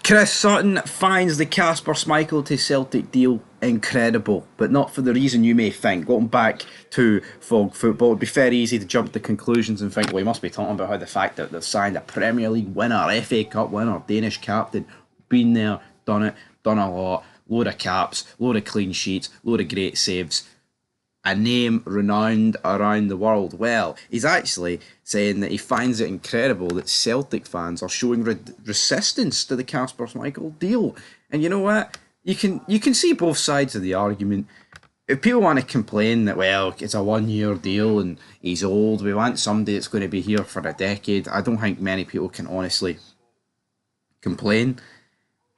Chris Sutton finds the Kasper Schmeichel to Celtic deal incredible, but not for the reason you may think. Going back to Fog football, it'd be very easy to jump to conclusions and think, well, he must be talking about how the fact that they've signed a Premier League winner, FA Cup winner, Danish captain, been there, done it, done a lot, load of caps, load of clean sheets, load of great saves, a name renowned around the world. Well, he's actually saying that he finds it incredible that Celtic fans are showing resistance to the Kasper Schmeichel deal. And you know what? You can see both sides of the argument. If people want to complain that, well, it's a 1 year deal and he's old, we want somebody that's going to be here for a decade, I don't think many people can honestly complain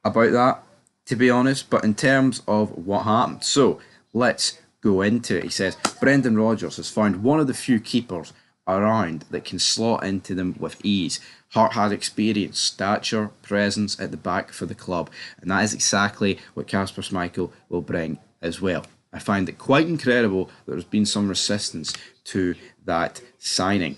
about that, to be honest. But in terms of what happened, so let's go into it. He says, Brendan Rodgers has found one of the few keepers around that can slot into them with ease. Hart has experience, stature, presence at the back for the club, and that is exactly what Kasper Schmeichel will bring as well. I find it quite incredible that there's been some resistance to that signing.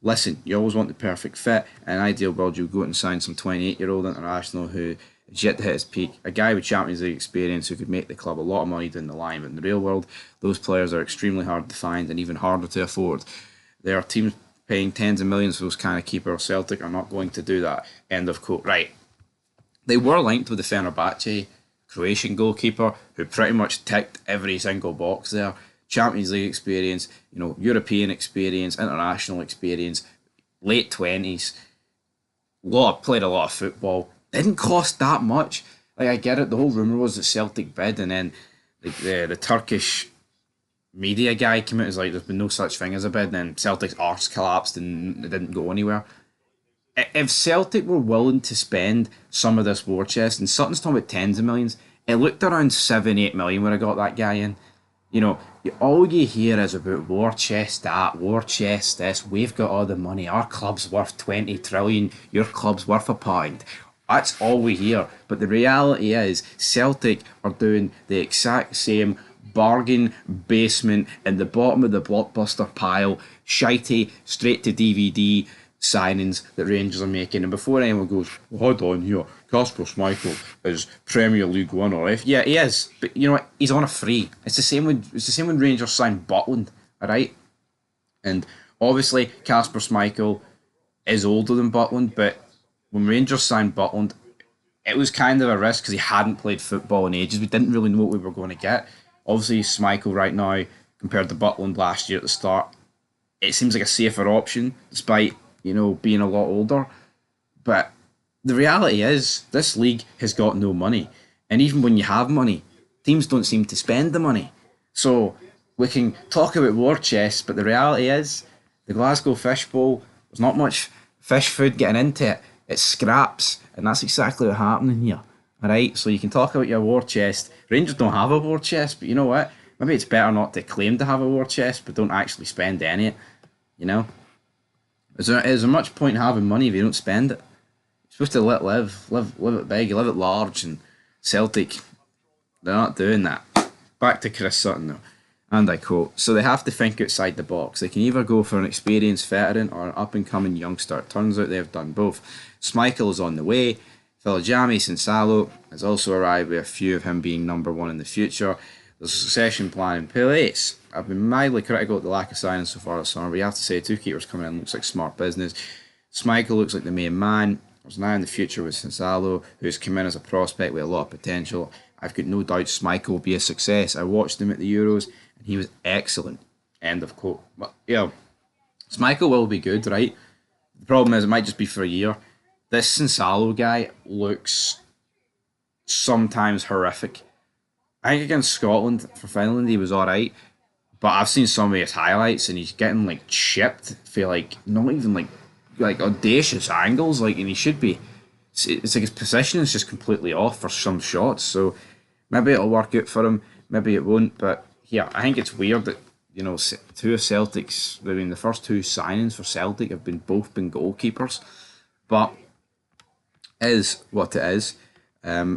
Listen, you always want the perfect fit. In an ideal world, you'll go out and sign some 28-year-old international who is yet to hit his peak, a guy with Champions League experience who could make the club a lot of money down the line. But in the real world, those players are extremely hard to find and even harder to afford. There are teams paying tens of millions for those kind of keepers. Celtic are not going to do that. End of quote. Right. They were linked with the Fenerbahce Croatian goalkeeper who pretty much ticked every single box there. Champions League experience, European experience, international experience, late 20s, played a lot of football. Didn't cost that much. Like, I get it. The whole rumour was that Celtic bid, and then the Turkish media guy came out and was like, there's been no such thing as a bid, and then Celtic's arse collapsed and it didn't go anywhere. If Celtic were willing to spend some of this war chest, and Sutton's talking about tens of millions, it looked around 7-8 million when I got that guy in. All you hear is about war chest that, war chest this, we've got all the money, our club's worth 20 trillion, your club's worth £1. That's all we hear. But the reality is Celtic are doing the exact same bargain basement in the bottom of the blockbuster pile, shitey, straight to DVD signings that Rangers are making. And before anyone goes, well, hold on here, Kasper Schmeichel is Premier League winner. Yeah, he is. But you know what? He's on a free. It's the same when Rangers signed Butland, alright? And obviously Kasper Schmeichel is older than Butland, but when Rangers signed Butland, it was kind of a risk because he hadn't played football in ages. We didn't really know what we were going to get. Obviously, Schmeichel right now, compared to Butland last year at the start, it seems like a safer option, despite, being a lot older. But the reality is, this league has got no money. And even when you have money, teams don't seem to spend the money. So we can talk about war chests, but the reality is, the Glasgow Fish Bowl, there's not much fish food getting into it. It's scraps, and that's exactly what's happening here. Alright, so you can talk about your war chest. Rangers don't have a war chest, but you know what? Maybe it's better not to claim to have a war chest, but don't actually spend any of it. Is there much point in having money if you don't spend it? You're supposed to live it big, live it large, and Celtic, they're not doing that. Back to Chris Sutton though, and I quote, so they have to think outside the box. They can either go for an experienced veteran or an up-and-coming youngster. It turns out they've done both. Schmeichel is on the way. Filajami Sinsalo has also arrived, with a few of him being number one in the future. There's a succession plan in place. I've been mildly critical of the lack of signings so far this summer, but you have to say two keepers coming in looks like smart business. Schmeichel looks like the main man. There's now in the future with Sinsalo, who's come in as a prospect with a lot of potential. I've got no doubt Schmeichel will be a success. I watched him at the Euros, and he was excellent. End of quote. But, Schmeichel will be good, right? The problem is it might just be for a year. This Sinsalo guy looks sometimes horrific. I think against Scotland for Finland he was alright, but I've seen some of his highlights and he's getting chipped for not even like audacious angles, and he should be. It's like his position is just completely off for some shots. So maybe it'll work out for him, maybe it won't. But yeah, I think it's weird that two of Celtic's, the first two signings for Celtic have both been goalkeepers, but is what it is.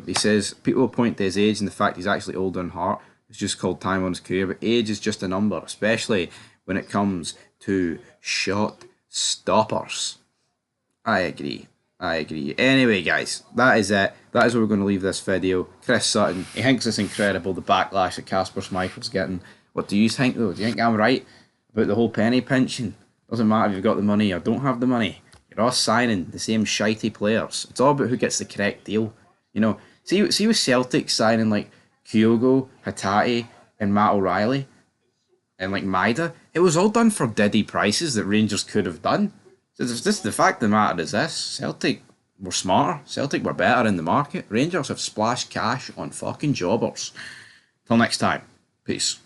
He says people will point to his age and the fact he's actually older than Hart. It's just called time on his career, but age is just a number, especially when it comes to shot stoppers. I agree. I agree. Anyway, guys, that is it. That is where we're going to leave this video. Chris Sutton, he thinks it's incredible, the backlash that Kasper Schmeichel's getting. What do you think, though? Do you think I'm right about the whole penny pinching? Doesn't matter if you've got the money or don't have the money. You're all signing the same shitey players. It's all about who gets the correct deal. You know, see with Celtic signing like Kyogo, Hatate, and Matt O'Reilly, and like Maida, it was all done for Diddy prices that Rangers could have done. So this the fact of the matter is this: Celtic were smarter. Celtic were better in the market. Rangers have splashed cash on fucking jobbers. Till next time, peace.